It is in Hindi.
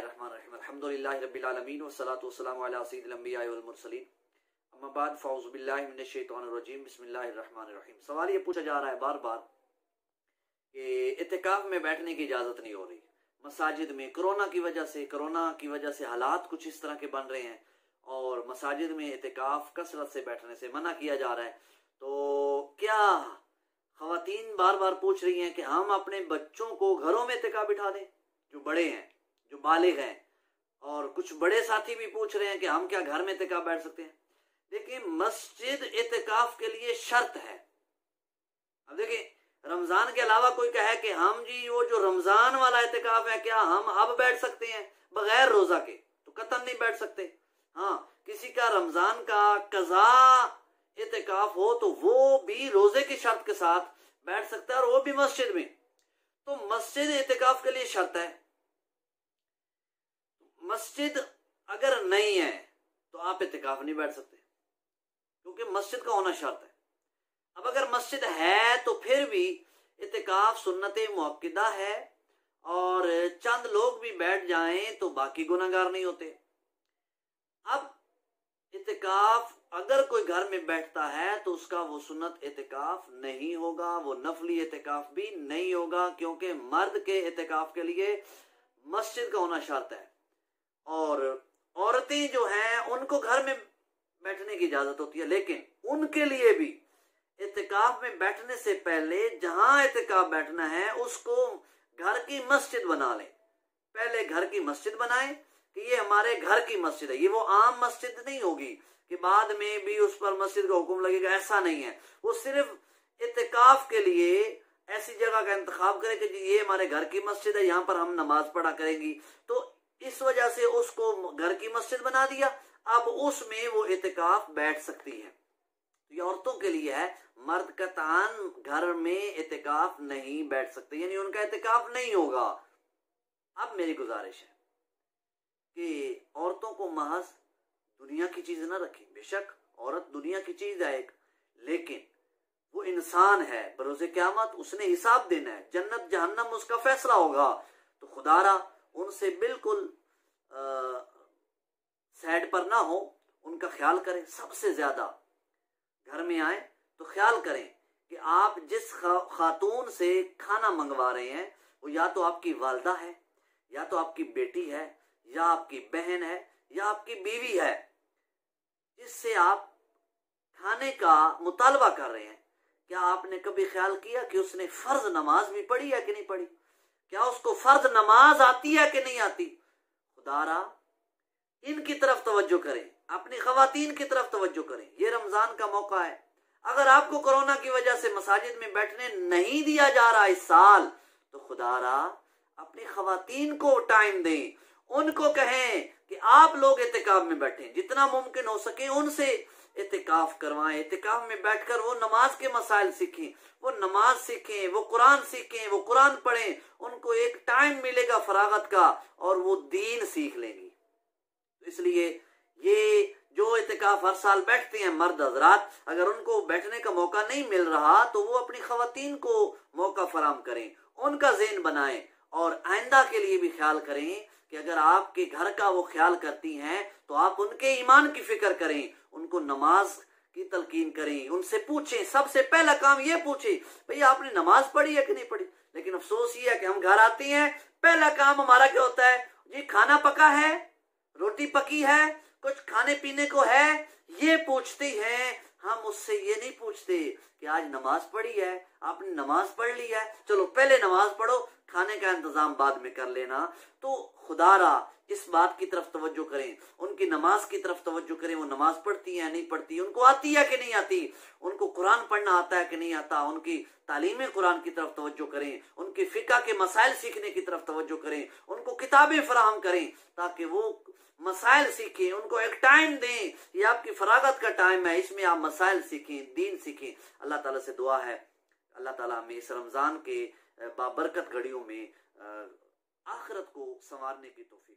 बिस्मिल्लाहिर्रहमानिर्रहीम अल्हम्दुलिल्लाहि रब्बिल आलमीन वस्सलातु वस्सलामु अला सय्यिदिल अंबिया'i वल मुरसलीन अम्मा बाद फ़अऊज़ु बिल्लाहि मिनश शैतानिर रजीम बिस्मिल्लाहिर्रहमानिर्रहीम। सवाल ये पूछा जा रहा है बार बार कि इतिकाफ में बैठने की इजाज़त नहीं हो रही मसाजिद में। कोरोना की वजह से हालात कुछ इस तरह के बन रहे हैं और मसाजिद में इतिकाफ कसरत से बैठने से मना किया जा रहा है। तो क्या ख़वातीन बार बार पूछ रही हैं कि हम अपने बच्चों को घरों में इतिकाफ बिठा दें, जो बड़े हैं, जो बालिग हैं, और कुछ बड़े साथी भी पूछ रहे हैं कि हम क्या घर में इतिकाफ बैठ सकते हैं। देखिए, मस्जिद इतिकाफ के लिए शर्त है। अब देखिए, रमजान के अलावा कोई कहे कि हम जी वो जो रमजान वाला इतिकाफ है क्या हम अब बैठ सकते हैं बगैर रोजा के, तो कतई नहीं बैठ सकते। हाँ, किसी का रमजान का कज़ा इतिकाफ हो तो वो भी रोजे की शर्त के साथ बैठ सकता है, और वो भी मस्जिद में। तो मस्जिद इतिकाफ के लिए शर्त है। मस्जिद अगर नहीं है तो आप इतिकाफ नहीं बैठ सकते, क्योंकि मस्जिद का होना शर्त है। अब अगर मस्जिद है तो फिर भी इतिकाफ सुन्नत मुअक्किदा है, और चंद लोग भी बैठ जाएं तो बाकी गुनाहगार नहीं होते। अब इतिकाफ अगर कोई घर में बैठता है तो उसका वो सुन्नत इतिकाफ नहीं होगा, वो नफली इतिकाफ भी नहीं होगा, क्योंकि मर्द के इतिकाफ के लिए मस्जिद का होना शर्त है, और औरतें जो हैं उनको घर में बैठने की इजाजत होती है। लेकिन उनके लिए भी इतिकाफ में बैठने से पहले जहां इतिकाफ बैठना है उसको घर की मस्जिद बना लें। पहले घर की मस्जिद बनाएं कि ये हमारे घर की मस्जिद है, ये वो आम मस्जिद नहीं होगी कि बाद में भी उस पर मस्जिद का हुक्म लगेगा, ऐसा नहीं है। वो सिर्फ इतिकाफ के लिए ऐसी जगह का इंतखाब करें कि ये हमारे घर की मस्जिद है, यहाँ पर हम नमाज पढ़ा करेंगी। तो इस वजह से उसको घर की मस्जिद बना दिया, अब उसमें वो इतिकाफ बैठ सकती है। ये औरतों के लिए है, मर्द कतान घर में इतिकाफ नहीं बैठ सकते, यानी उनका इतिकाफ नहीं होगा। अब मेरी गुजारिश है कि औरतों को महज दुनिया की चीज ना रखें। बेशक औरत दुनिया की चीज है एक, लेकिन वो इंसान है, बरोज़े क़यामत उसने हिसाब देना है, जन्नत जहन्नम उसका फैसला होगा। तो खुदारा उनसे बिल्कुल साइड पर ना हो, उनका ख्याल करें। सबसे ज्यादा घर में आए तो ख्याल करें कि आप जिस खातून से खाना मंगवा रहे हैं वो या तो आपकी वालदा है, या तो आपकी बेटी है, या आपकी बहन है, या आपकी बीवी है, जिससे आप खाने का मुतालबा कर रहे हैं। क्या आपने कभी ख्याल किया कि उसने फर्ज नमाज भी पढ़ी है कि नहीं पढ़ी? क्या उसको फर्ज नमाज आती है कि नहीं आती? खुदारा इनकी तरफ तवज्जो करें, अपनी खवातीन की तरफ तवज्जो करें। ये रमजान का मौका है। अगर आपको कोरोना की वजह से मसाजिद में बैठने नहीं दिया जा रहा इस साल, तो खुदारा अपनी खवातीन को टाइम दें, उनको कहें कि आप लोग इतिकाफ में बैठें, जितना मुमकिन हो सके उनसे इतिकाफ करवाएं। इतिकाफ में बैठकर वो नमाज के मसाइल सीखें, वो नमाज सीखें, वो कुरान सीखें, वो कुरान पढ़ें। उनको एक टाइम मिलेगा फरागत का और वो दीन सीख लेंगी। तो इसलिए ये जो इतिकाफ हर साल बैठते हैं मर्द हजरात, अगर उनको बैठने का मौका नहीं मिल रहा तो वो अपनी खवातीन को मौका फराम करें, उनका ज़हन बनाएं, और आइंदा के लिए भी ख्याल करें कि अगर आपके घर का वो ख्याल करती हैं तो आप उनके ईमान की फिक्र करें, उनको नमाज की तलकीन करें, उनसे पूछें। सबसे पहला काम ये पूछें, भैया आपने नमाज पढ़ी है कि नहीं पढ़ी? लेकिन अफसोस ये है कि हम घर आते हैं, पहला काम हमारा क्या होता है जी? खाना पका है, रोटी पकी है, कुछ खाने पीने को है, ये पूछते हैं। हम उससे ये नहीं पूछते कि आज नमाज पढ़ी है, आपने नमाज पढ़ ली है, चलो पहले नमाज पढ़ो, खाने का इंतजाम बाद में कर लेना। तो खुदारा इस बात की तरफ तवज्जो करें, उनकी नमाज की तरफ तवज्जो करें। वो नमाज पढ़ती है नहीं पढ़ती, उनको आती है कि नहीं आती, उनको कुरान पढ़ना आता है कि नहीं आता, उनकी तालीम कुरान की तरफ तवज्जो करें, उनके फिका के मसाइल सीखने की तरफ तवज्जो करें, उनको किताबें फराहम करें ताकि वो मसाइल सीखें। उनको एक टाइम दें, ये आपकी फरागत का टाइम है, इसमें आप मसाइल सीखें, दीन सीखें। अल्लाह ताला से दुआ है, अल्लाह ताला हमें इस रमजान के बाबरकत घड़ियों में आखिरत को संवारने की तौफीक